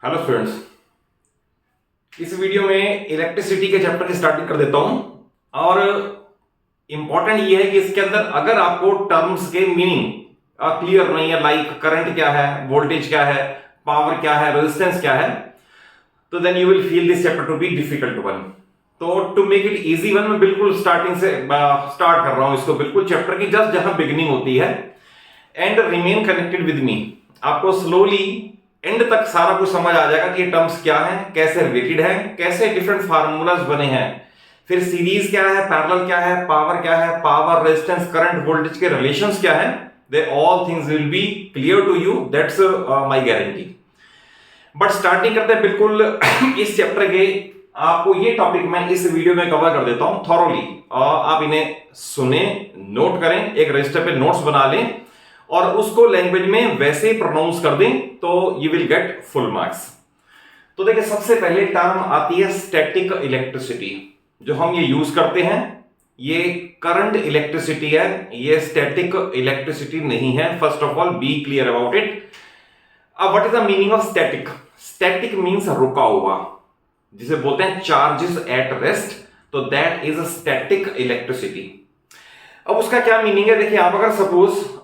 Hello students. इस video में electricity के चैप्टर की स्टार्टिंग कर देता हूं और इंपॉर्टेंट ये है कि इसके अंदर अगर आपको टर्म्स के मीनिंग क्लियर नहीं है, लाइक करंट क्या है, वोल्टेज क्या है, पावर क्या है, रेजिस्टेंस क्या है, तो then you will feel this chapter to be difficult one. तो to make it easy one, मैं बिल्कुल स्टार्टिंग से स्टार्ट कर रहा हूं इसको, बिल्कुल चैप्टर की जस्ट जहां बिगिनिंग होती है। And remain connected with me. आपको स्लोली एंड तक सारा कुछ समझ आ जाएगा कि ये टर्म्स क्या हैं, कैसे रिलेटेड है, कैसे डिफरेंट फार्मूलाज बने हैं, फिर सीरीज क्या है, पैरेलल क्या है, पावर क्या है, पावर, रेजिस्टेंस, करंट, वोल्टेज के रिलेशंस क्या है। They all things will be clear to you, that's my guarantee. But starting करते हैं बिल्कुल इस चैप्टर के, आपको ये टॉपिक मैं इस वीडियो में कवर कर देता हूं थॉरोली। आप इन्हें सुने, नोट करें, एक रजिस्टर पे नोट्स बना लें और उसको लैंग्वेज में वैसे प्रोनाउंस कर दें तो you will get full marks. तो देखिए, सबसे पहले टर्म आती है स्टैटिक इलेक्ट्रिसिटी, जो हम ये यूज करते हैं। ये करंट इलेक्ट्रिसिटी है, ये स्टैटिक इलेक्ट्रिसिटी नहीं है। First of all be clear about it. अब what is the meaning of static? Static means रुका हुआ, जिसे बोलते हैं चार्जेस एट रेस्ट, तो दैट इज स्टैटिक इलेक्ट्रिसिटी। अब उसका क्या मीनिंग है? देखिए, आप अगर सपोज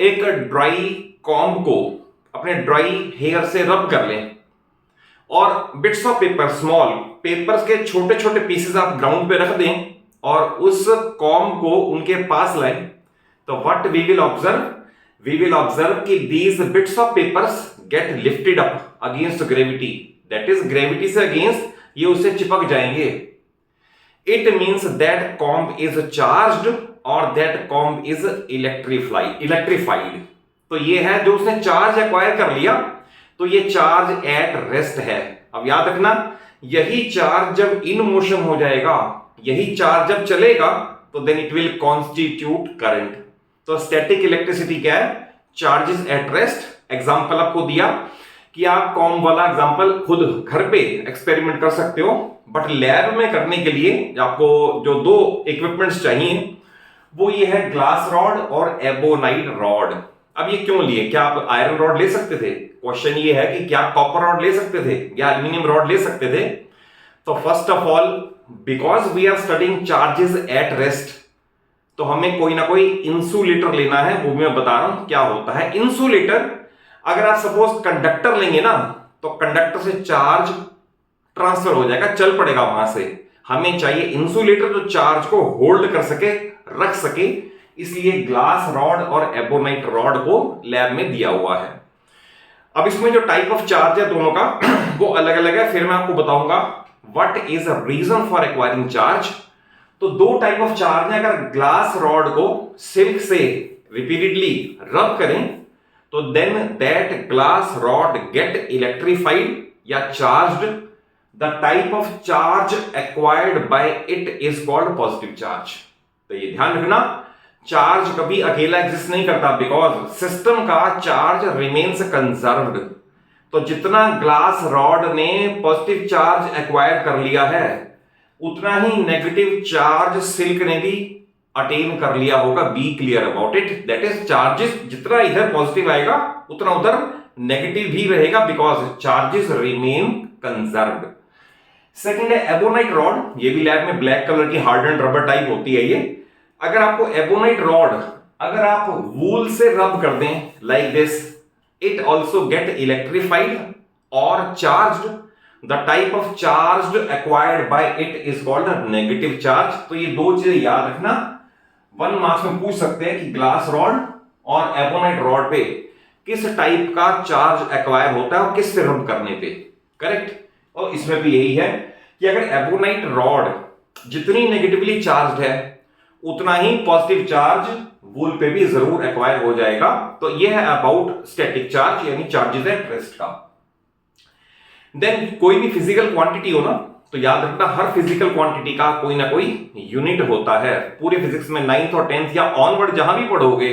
एक ड्राई कॉम्ब को अपने ड्राई हेयर से रब कर लें और bits of paper, small papers के छोटे छोटे पीसेस आप ग्राउंड पे रख दें और उस कॉम्ब को उनके पास लाएं, तो what we will observe? We will observe कि these bits of papers get lifted up against gravity, that is gravity से अगेंस्ट ये उससे चिपक जाएंगे। It means that comb is charged और दैट कॉम्ब इज इलेक्ट्रीफाइड। तो ये है जो उसने चार्ज एक्वायर कर लिया, तो ये चार्ज एट रेस्ट है। अब याद रखना, यही चार्ज जब इन मोशन हो जाएगा, यही चार्ज जब चलेगा, तो then it will constitute current. तो स्टैटिक इलेक्ट्रिसिटी क्या है? Charges at rest. एग्जांपल आपको दिया कि आप कॉम्ब वाला एग्जांपल खुद घर पे एक्सपेरिमेंट कर सकते हो, बट लैब में करने के लिए आपको जो दो इक्विपमेंट्स चाहिए वो ये है ग्लास रॉड और एबोनाइट रॉड। अब ये क्यों लिए? क्या आप आयरन रॉड ले सकते थे? क्वेश्चन ये है कि क्या कॉपर रॉड ले सकते थे या एल्यूमिनियम रॉड ले सकते थे? तो first of all, because we are studying charges at rest, तो हमें कोई ना कोई इंसुलेटर लेना है। वो मैं बता रहा हूं क्या होता है इंसुलेटर। अगर आप सपोज कंडक्टर लेंगे ना, तो कंडक्टर से चार्ज ट्रांसफर हो जाएगा, चल पड़ेगा वहां से। हमें चाहिए इंसुलेटर जो चार्ज को होल्ड कर सके, रख सके, इसलिए ग्लास रॉड और एबोनाइट रॉड को लैब में दिया हुआ है। अब इसमें जो टाइप ऑफ चार्ज है दोनों का वो अलग अलग है, फिर मैं आपको बताऊंगा what is a reason for acquiring charge. तो दो टाइप ऑफ चार्ज है। अगर ग्लास रॉड को सिल्क से रिपीटेडली रब करें, तो then that glass rod get electrified या charged. The type of charge acquired by it is called positive charge. तो ये ध्यान रखना, चार्ज कभी अकेला एग्जिस्ट नहीं करता, बिकॉज सिस्टम का चार्ज रिमेन्स कंजर्व्ड। तो जितना ग्लास रॉड ने पॉजिटिव चार्ज एक्वायर कर लिया है, उतना ही नेगेटिव चार्ज सिल्क ने भी अटेन कर लिया होगा। Be clear about it. That is charges जितना इधर पॉजिटिव आएगा उतना उधर नेगेटिव भी रहेगा, because charges remain conserved. Second है एबोनाइट रॉड। ये भी लैब में ब्लैक कलर की हार्डन्ड रबर टाइप होती है ये। अगर आपको एबोनाइट रॉड अगर आप वूल से रब कर दें like this, it also get electrified और charged. The type of charge acquired by it is called negative charge. तो ये दो चीजें याद रखना, 1 मार्क्स में पूछ सकते हैं कि ग्लास रॉड और एबोनाइट रॉड पे किस टाइप का चार्ज एक्वायर होता है और किस से रब करने पे। करेक्ट। और इसमें भी यही है कि अगर एबोनाइट रॉड जितनी नेगेटिवली चार्ज है, उतना ही पॉजिटिव चार्ज वूल पे भी जरूर एक्वायर हो जाएगा। तो यह है अबाउट स्टैटिक चार्ज, यानी चार्जेस एट रेस्ट का। देन कोई भी फिजिकल क्वांटिटी हो ना, तो याद रखना हर फिजिकल क्वांटिटी का कोई ना कोई यूनिट होता है। पूरे फिजिक्स में 9th और 10th या ऑनवर्ड जहां भी पढ़ोगे,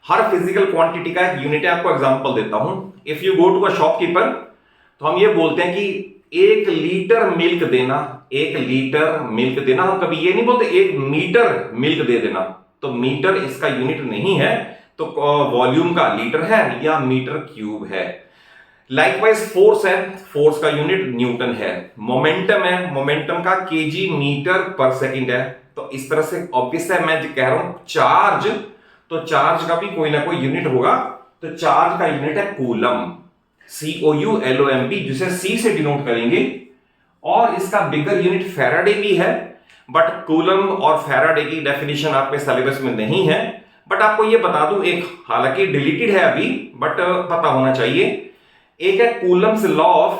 हर फिजिकल क्वांटिटी का एक यूनिट है। आपको एग्जांपल देता हूं। If you go to a shopkeeper, तो हम ये बोलते हैं कि 1 लीटर मिल्क देना, 1 लीटर मिल्क देना। हम कभी ये नहीं बोलते 1 मीटर मिल्क दे देना। तो मीटर इसका यूनिट नहीं है, तो वॉल्यूम का लीटर है या मीटर क्यूब है। लाइकवाइज फोर्स है, फोर्स का यूनिट न्यूटन है। मोमेंटम है, मोमेंटम का केजी मीटर पर सेकंड है। तो इस तरह से ऑब्वियस है, मैं कह रहा हूं चार्ज, तो चार्ज का भी कोई ना कोई यूनिट होगा। तो चार्ज का यूनिट है कूलम, COULOMB, जिसे C से डिनोट करेंगे। और इसका बिगर यूनिट फैराडे भी है, बट कूलम और फैराडे की डेफिनेशन आपके सिलेबस में नहीं है। बट आपको ये बता दूं, एक हालांकि डिलीटेड है अभी, बट पता होना चाहिए। एक है Coulomb's law of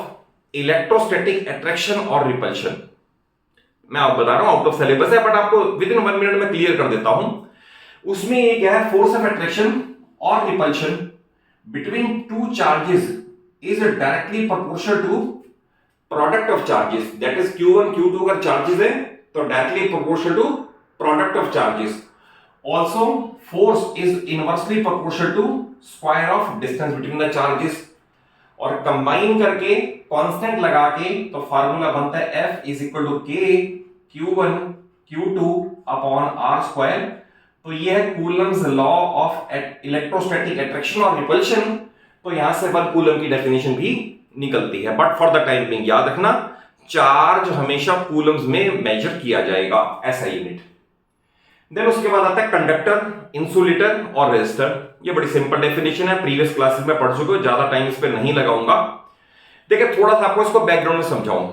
electrostatic attraction और रिपल्शन। मैं आपको बता रहा हूं आउट ऑफ सिलेबस है, बट आपको विद इन 1 मिनट में क्लियर कर देता हूं। उसमें एक है फोर्स ऑफ अट्रैक्शन और repulsion between two charges is directly proportional to product of charges, that is Q1 Q2 अगर चार्जेस है तो directly proportional to product of charges. Also force is inversely proportional to square of distance between the charges. और combine करके constant लगा के तो formula बनता है F is equal to K Q1 Q2 upon R square. तो ये है Coulomb's law of electrostatic attraction और रिपल्शन। तो यहां से 1 कूलम की डेफिनेशन भी निकलती है। But for the time being याद रखना, चार्ज हमेशा कूलम्स में मेजर किया जाएगा, ऐसा यूनिट। देन उसके बाद आता है कंडक्टर, इंसुलेटर और रेजिस्टर। ये बड़ी सिंपल डेफिनेशन है, प्रीवियस क्लासेस में पढ़ चुके हो, ज्यादा टाइम इस पे नहीं लगाऊंगा। देखिए थोड़ा सा आपको इसको बैकग्राउंड में समझाऊं।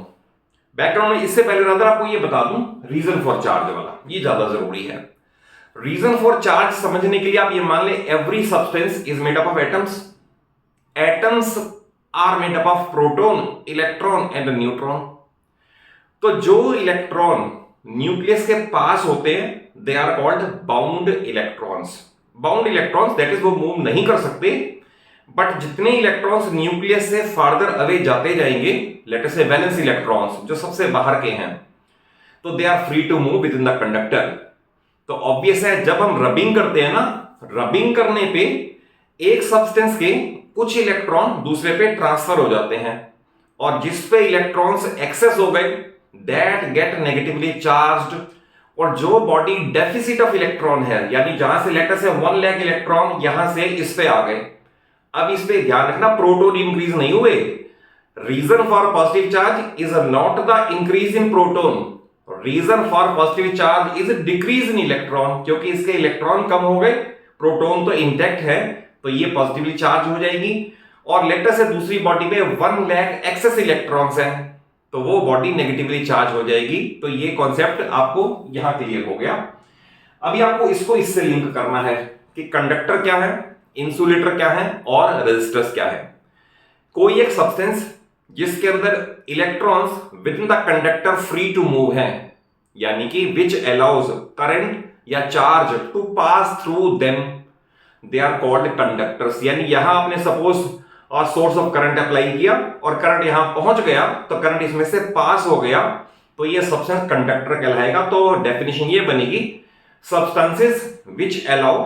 बैकग्राउंड में इससे पहले रादर आपको ये बता दूं, रीजन फॉर चार्ज वाला ये ज्यादा जरूरी है। रीजन फॉर चार्ज समझने के लिए आप ये मान ले, every substance is made up of atoms. Atoms are made up of proton, electron and neutron. तो जो इलेक्ट्रॉन न्यूक्लियस के पास होते हैं they are called bound electrons. Bound electrons that is वो मूव नहीं कर सकते, बट जितने इलेक्ट्रॉन्स न्यूक्लियस से फार्दर अवे जाते जाएंगे, लेट अस से वैलेंस इलेक्ट्रॉन्स जो सबसे बाहर के हैं, तो they are free to move within the conductor. तो ऑब्वियस है जब हम रबिंग करते हैं ना, रबिंग करने पे एक सब्सटेंस के कुछ इलेक्ट्रॉन दूसरे पे ट्रांसफर हो जाते हैं, और जिस पे इलेक्ट्रॉन्स एक्सेस हो गए दैट गेट नेगेटिवली चार्ज्ड। और जो बॉडी डेफिसिट ऑफ इलेक्ट्रॉन है, यानी जहां से लेटर से 1 लाख इलेक्ट्रॉन यहां से इस पे आ गए, अब इस पे ध्यान रखना प्रोटॉन इंक्रीज नहीं हुए। Reason for positive charge is not the increase in proton, reason for positive charge is decrease in electron, क्योंकि इसके इलेक्ट्रॉन कम हो गए, प्रोटॉन तो इंटैक्ट है, तो ये पॉजिटिवली चार्ज हो जाएगी। और लेटर से दूसरी बॉडी पे 1 लाख एक्सेस इलेक्ट्रॉन्स हैं, तो वो बॉडी नेगेटिवली चार्ज हो जाएगी। तो ये कॉन्सेप्ट आपको यहां क्लियर हो गया। अभी आपको इसको इससे लिंक करना है कि कंडक्टर क्या है, इंसुलेटर क्या है और रेजिस्टर्स क्या है। कोई एक सब्सटेंस जिसके अंदर electrons within the conductor free to move है, यानी कि विच अलाउज करंट या charge to pass through them, they are called conductors. यानी यहां आपने suppose source of current apply किया और करंट यहां पहुंच गया, तो करंट इसमें से पास हो गया, तो ये सब्सटेंस कंडक्टर कहलाएगा। तो डेफिनेशन ये बनेगी, substances which allow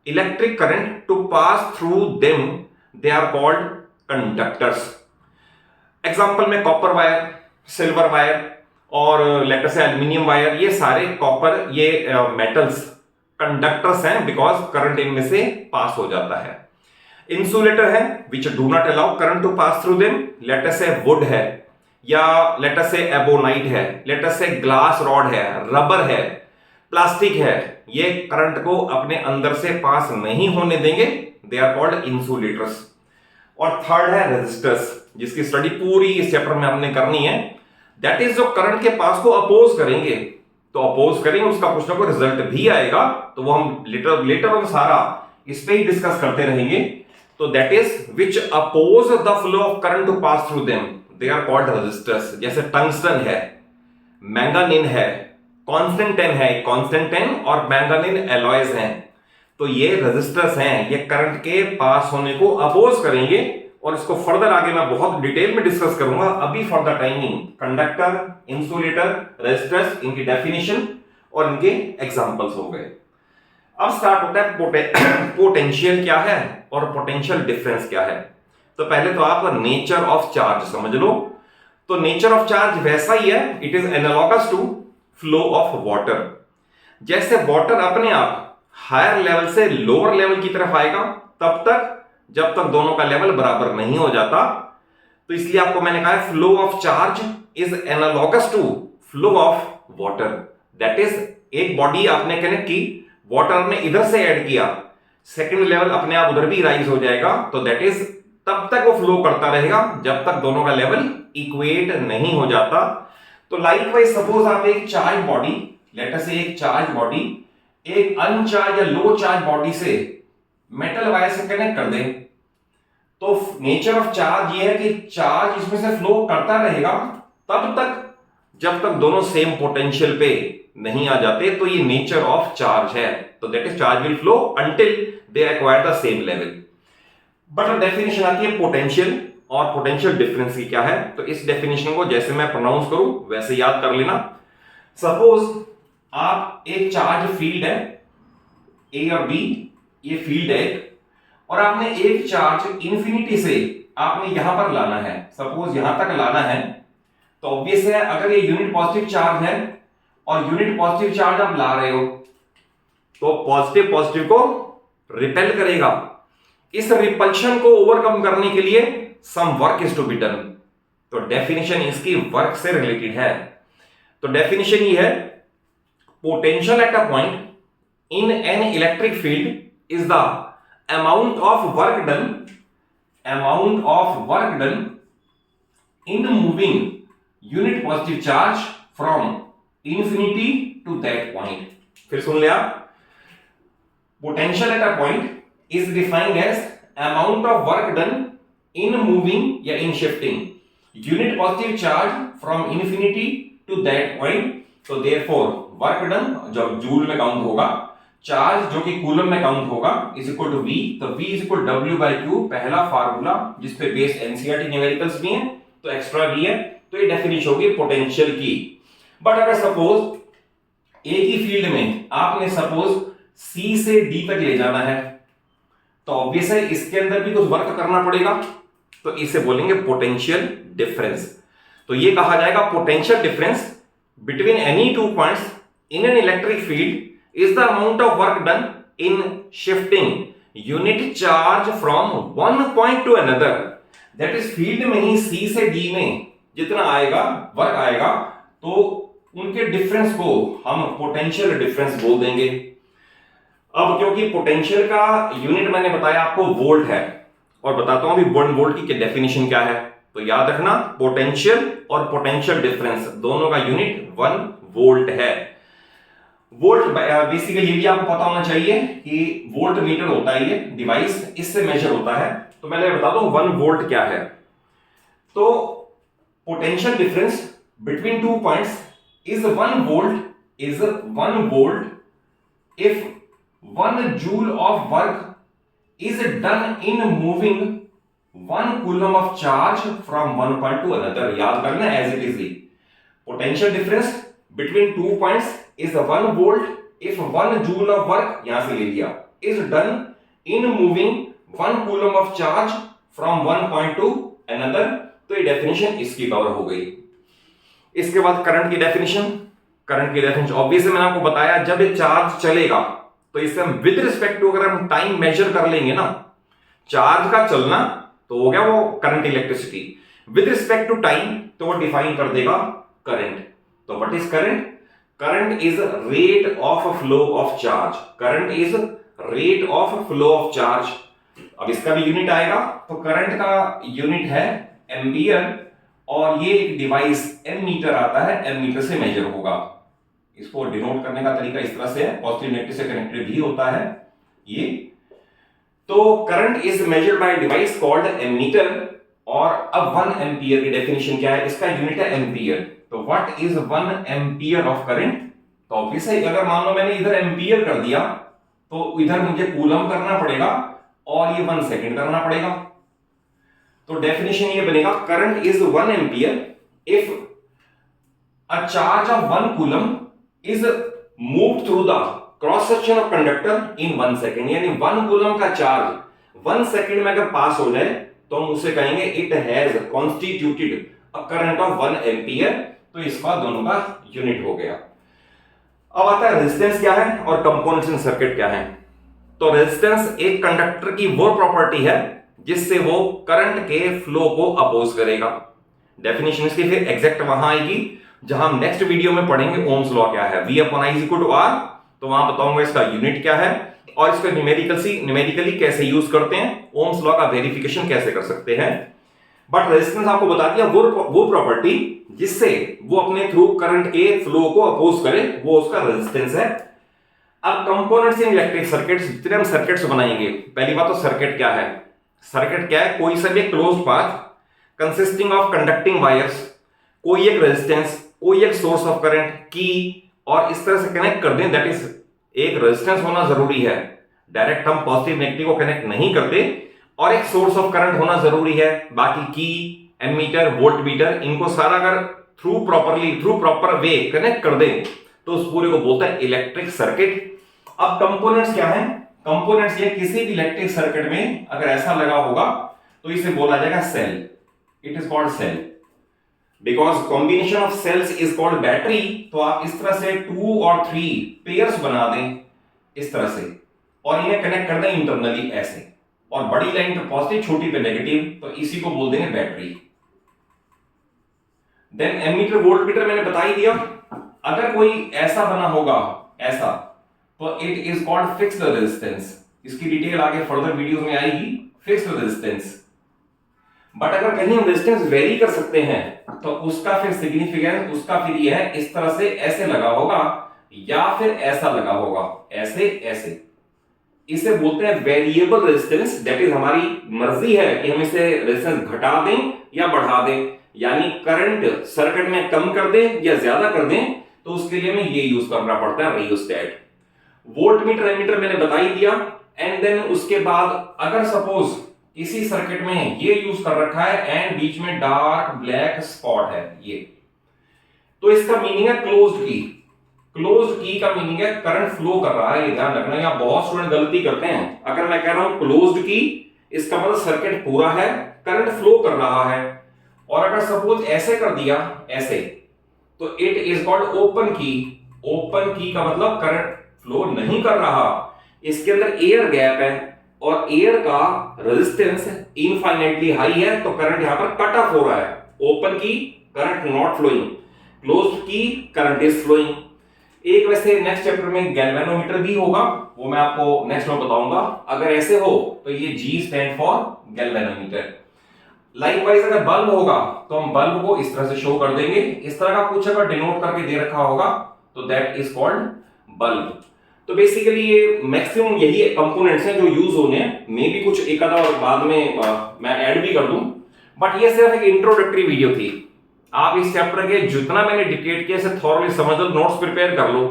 electric current to pass through them they are called conductors. Example में कॉपर वायर, सिल्वर वायर और लेटर से एल्यूमिनियम वायर, ये सारे कॉपर, ये मेटल्स कंडक्टर्स हैं बिकॉज करंट इनमें से पास हो जाता है। इंसुलेटर है which do not allow current to pass through them, लेटर से वुड है, या लेटर से एबोनाइट है, लेटर से ग्लास रॉड है, रबर है, प्लास्टिक है, ये करंट को अपने अंदर से पास नहीं होने देंगे, दे आर कॉल्ड इंसुलेटर्स। और थर्ड है रेजिस्टर्स, जिसकी स्टडी पूरी इस चैप्टर में हमने करनी है। दैट इज जो करंट के पास को अपोज करेंगे, तो अपोज करेंगे उसका कुछ ना कुछ रिजल्ट भी आएगा, तो वो हम लेटर ऑन सारा इस पे ही डिस्कस करते रहेंगे। तो that is which oppose the flow of current to pass through them, they are called resistors. जैसे टंगस्टन है, मैंगानीन है, कॉन्स्टेंटेन है, कॉन्स्टेंटेन और मैंगानीन एलॉयज हैं, तो ये रेजिस्टर्स हैं, ये करंट के पास होने को अपोज करेंगे। और इसको फर्दर आगे मैं बहुत डिटेल में डिस्कस करूंगा। अभी for the timing conductor, insulator, resistors, इनकी डेफिनेशन और इनके एग्जांपल्स हो गए। अब स्टार्ट होता है पोटेंशियल क्या है और पोटेंशियल डिफरेंस क्या है। तो पहले तो आप नेचर ऑफ चार्ज समझ लो। तो नेचर ऑफ चार्ज वैसा ही है, it is analogous to flow of water. जैसे वाटर अपने आप हायर लेवल से लोअर लेवल की तरफ आएगा तब तक जब तक दोनों का लेवल बराबर नहीं हो जाता, तो इसलिए आपको मैंने कहा है flow of charge is analogous to flow of water. That is एक बॉडी आपने कनेक्ट की, वाटर ने इधर से ऐड किया, सेकंड लेवल अपने आप उधर भी राइज हो जाएगा, तो दैट इज तब तक वो फ्लो करता रहेगा जब तक दोनों का लेवल इक्वेट नहीं हो जाता। तो लाइकवाइज सपोज आप एक चार्ज बॉडी, लेट अस से एक चार्ज बॉडी एक अनचार्ज या लो चार्ज बॉडी से मेटल वायर से कनेक्ट कर दें, तो नेचर ऑफ चार्ज ये है कि चार्ज इसमें से फ्लो करता रहेगा तब तक जब तक दोनों सेम पोटेंशियल पे नहीं आ जाते, तो ये नेचर ऑफ चार्ज है। तो that is charge will flow until they acquire the same level. But definition आती है पोटेंशियल, और पोटेंशियल डिफरेंस की क्या है, तो इस डेफिनेशन को जैसे मैं प्रोनाउंस करूं वैसे याद कर लेना। सपोज आप एक चार्ज फील्ड है ए और बी, ये फील्ड है, और आपने एक चार्ज इंफिनिटी से आपने यहां पर लाना है, सपोज यहां तक लाना है, तो ऑब्वियस है अगर ये यूनिट पॉजिटिव चार्ज है और यूनिट पॉजिटिव चार्ज आप ला रहे हो तो पॉजिटिव पॉजिटिव को रिपेल करेगा। इस रिपल्शन को ओवरकम करने के लिए some work is to be done. तो डेफिनेशन इसकी वर्क से रिलेटेड है। तो डेफिनेशन ये है, potential at a point in an electric field is the amount of work done in moving unit positive charge from infinity to that point. फिर सुन लिया, potential at a point is defined as amount of work done in moving या in shifting unit positive charge from infinity to that point। तो therefore work done जब joule में count होगा, charge जो कि कूलम में काउंट होगा is equal to V। तो V इज इक्वल W/Q, पहला फार्मूला जिसपे बेस्ड एनसीईआरटी न्यूमेरिकल्स भी हैं, तो एक्स्ट्रा V है। तो ये डेफिनेशन होगी पोटेंशियल की। बट अगर सपोज एक ही फील्ड में आपने सपोज C से D तक ले जाना है, तो ऑब्वियस है इसके अंदर भी कुछ वर्क करना पड़ेगा, तो इसे बोलेंगे पोटेंशियल डिफरेंस। तो ये कहा जाएगा potential difference between any two points in an electric field is the amount of work done in shifting unit charge from one point two another. That is field में ही सी से डी में जितना आएगा work आएगा, तो उनके डिफरेंस को हम पोटेंशियल डिफरेंस बोल देंगे। अब क्योंकि पोटेंशियल का यूनिट मैंने बताया आपको वोल्ट है, और बताता हूं अभी 1 वोल्ट की डेफिनेशन क्या है। तो याद रखना, पोटेंशियल और पोटेंशियल डिफरेंस दोनों का यूनिट 1 वोल्ट है। वोल्ट बेसिकली ये भी आपको पता होना चाहिए कि वोल्ट मीटर होता है ये डिवाइस, इससे मेजर होता है। तो मैंने बता दूं 1 वोल्ट क्या है। तो potential difference between two points is 1 volt if 1 joule of work is done in moving 1 coulomb of charge from one point to another। याद करना as it is। Potential difference between two points is 1 volt if 1 joule of work, यहां से ले लिया, is done in moving 1 coulomb of charge from one point to another। तो ये definition इसकी cover हो गई। इसके बाद करंट की डेफिनेशन ऑब्वियस मैंने आपको बताया, जब ये चार्ज चलेगा तो इससे हम विद रिस्पेक्ट टू अगर हम टाइम मेजर कर लेंगे ना, चार्ज का चलना तो हो गया वो current electricity, with respect to time तो वो डिफाइन कर देगा करंट। तो what is current? Current is rate of flow of charge. Current is rate of flow of charge. अब इसका भी यूनिट आएगा, तो करंट का यूनिट है एम्पियर, और ये एक डिवाइस एमीटर आता है, एमीटर से मेजर होगा। इसको डिनोट करने का तरीका इस तरह से है, पॉजिटिव नेगेटिव से कनेक्टेड भी होता है ये। तो current is measured by device called ammeter. और अब 1 एम्पियर की डेफिनेशन क्या है? इसका यूनिट है एम्पियर। तो what is 1 ampere of current? तो ऑब्वियस है, अगर मान लो मैंने इधर एम्पियर कर दिया तो इधर मुझे कूलम करना पड़ेगा और ये 1 सेकंड करना पड़ेगा। तो डेफिनेशन ये बनेगा, current is 1 ampere if a charge of 1 coulomb is moved through the cross section of conductor in 1 second। यानी 1 कूलम का चार्ज 1 सेकंड में अगर पास हो जाए तो हम उसे कहेंगे it has constituted a current of 1 ampere. तो इसका दोनों का यूनिट हो गया। अब आता है रेजिस्टेंस क्या है और कंपोनेंट्स इन सर्किट क्या है। तो रेजिस्टेंस एक कंडक्टर की वो प्रॉपर्टी है जिससे वो करंट के फ्लो को अपोज करेगा। डेफिनेशन इसकी फिर एग्जैक्ट वहां आएगी जहां हम नेक्स्ट वीडियो में पढ़ेंगे ओम्स लॉ क्या है, V upon I is equal to R, तो वहां बताऊंगा इसका यूनिट क्या है और इसको न्यूमेरिकली कैसे यूज करते हैं, ओम्स लॉ का वेरिफिकेशन कैसे कर सकते हैं। बट रेजिस्टेंस आपको बता दिया वो प्रॉपर्टी जिससे वो अपने थ्रू करंट के फ्लो को अपोज करे, वो उसका रेजिस्टेंस है। अब कंपोनेंट्स इन इलेक्ट्रिक सर्किट्स, जितने हम सर्किट्स बनाएंगे, पहली बात तो सर्किट क्या है, सर्किट क्या है, कोई सा भी closed path consisting of conducting wires, कोई एक रेजिस्टेंस, कोई एक सोर्स ऑफ करंट की और इस तरह से कनेक्ट कर दें, दैट इज एक रेजिस्टेंस होना जरूरी है, डायरेक्ट हम पॉजिटिव नेगेटिव को कनेक्ट नहीं करते, और एक सोर्स ऑफ करंट होना जरूरी है, बाकी की एमीटर वोल्ट मीटर इनको सारा अगर थ्रू प्रॉपर वे कनेक्ट कर दें तो उस पूरे को बोलता है इलेक्ट्रिक सर्किट। अब कंपोनेंट्स क्या है, कंपोनेंट्स ये किसी भी इलेक्ट्रिक सर्किट में अगर ऐसा लगा होगा तो इसे बोला जाएगा cell, it is called cell, because combination of cells is called battery. तो आप इस तरह से 2 और 3 पेयर्स बना दें इस तरह से और इन्हें कनेक्ट कर दें इंटरनली ऐसे, और बड़ी लाइन पे पॉजिटिव छोटी पे नेगेटिव, तो इसी को बोल देंगे battery. Then ammeter voltmeter मैंने बता ही दिया, अगर कोई ऐसा बना होगा ऐसा तो it is called fixed resistance, इसकी डिटेल आगे फर्दर वीडियोस में आएगी, फिक्स्ड रेजिस्टेंस। बट अगर कहीं हम रेजिस्टेंस वेरी कर सकते हैं तो उसका फिर सिग्निफिकेंस उसका फिर यह है इस तरह से ऐसे लगा होगा या फिर ऐसा लगा होगा ऐसे ऐसे, इसे बोलते हैं वेरिएबल रेजिस्टेंस। दैट इज हमारी मर्जी है कि हम इसे रेजिस्टेंस घटा दें या बढ़ा दें, यानी करंट सर्किट में कम कर दें या ज्यादा कर दें, तो उसके लिए हमें ये यूज करना पड़ता है रियोस्टेट। वोल्ट मीटर एमीटर मैंने बता ही दिया। एंड देन उसके बाद अगर सपोज किसी सर्किट में ये यूज कर रखा है एंड बीच में डार्क ब्लैक स्पॉट है ये, तो इसका मीनिंग है क्लोज्ड की। क्लोज्ड की का मीनिंग है करंट फ्लो कर रहा है, ये ध्यान रखना। या बहुत स्टूडेंट गलती करते हैं, अगर मैं कह रहा हूं क्लोज्ड की, इसका मतलब सर्किट पूरा है, करंट फ्लो कर रहा है। और अगर सपोज ऐसे कर दिया ऐसे, तो इट इज कॉल्ड ओपन की। ओपन की का मतलब करंट फ्लो नहीं कर रहा, इसके अंदर एयर गैप है और एयर का रेजिस्टेंस इनफाइनाइटली हाई है, तो करंट यहां पर कट ऑफ हो रहा है। ओपन की करंट नॉट फ्लोइंग, क्लोज्ड की करंट इज फ्लोइंग। एक वैसे नेक्स्ट चैप्टर में गैल्वेनोमीटर भी होगा, वो मैं आपको नेक्स्ट में बताऊंगा। अगर ऐसे हो तो ये G stand for galvanometer. Likewise अगर बल्ब होगा तो हम बल्ब को इस तरह से शो कर देंगे, इस तरह का कुछ अगर डिनोट करके दे रखा होगा तो दैट इज कॉल्ड बल्ब। तो बेसिकली ये मैक्सिमम यही कंपोनेंट्स हैं जो यूज होने हैं, मे भी कुछ एक आधा और बाद में मैं ऐड भी कर दूं, बट ये सिर्फ एक इंट्रोडक्टरी वीडियो थी। आप इस चैप्टर के जितना मैंने डिटेल किया इसे थॉरली समझ लो, नोट्स प्रिपेयर कर लो,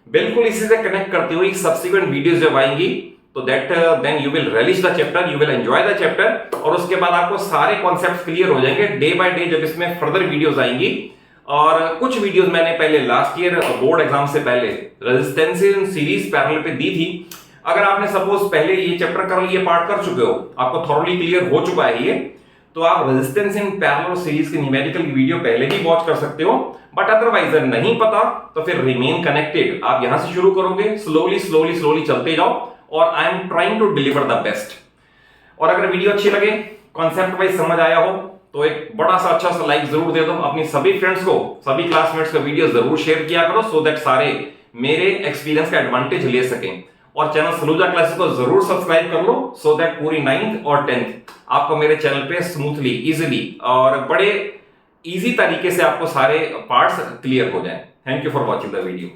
बिल्कुल इसी से कनेक्ट करते हुए सब्सिक्वेंट वीडियोस जब आएंगी तो that then you will release the chapter, you will enjoy the chapter, और उसके बाद आपको सारे कॉन्सेप्ट्स क्लियर हो जाएंगे डे बाय डे जब इसमें फर्दर वीडियोस आएंगी। और कुछ वीडियोस मैंने पहले लास्ट ईयर बोर्ड एग्जाम से पहले रेजिस्टेंस इन सीरीज पैरेलल पे दी थी। अगर आपने सपोज पहले ये चैप्टर कर ये पार्ट कर चुके हो, आपको थॉरली क्लियर हो चुका है ये, तो आप रेजिस्टेंस इन पैरेलल सीरीज की न्यूमेरिकल वीडियो पहले भी वॉच कर सकते हो। बट अदरवाइज अगर नहीं पता तो फिर रिमेन कनेक्टेड, आप यहां से शुरू करोगे, स्लोली चलते जाओ, और I am trying to deliver the best. और अगर वीडियो अच्छी लगे, कॉन्सेप्ट वाइज समझ आया हो, तो एक बड़ा सा अच्छा सा लाइक जरूर दे दो। अपनी सभी फ्रेंड्स को, सभी क्लासमेट्स को वीडियो जरूर शेयर किया करो, सो दैट सारे मेरे एक्सपीरियंस का एडवांटेज ले सकें। और चैनल सलूजा क्लासेस को जरूर सब्सक्राइब कर लो, सो दैट पूरी 9th और 10th आपको मेरे चैनल पे स्मूथली, इजीली और बड़े इजी तरीके से आपको सारे पार्ट्स क्लियर हो जाएं। Thank you for watching the video.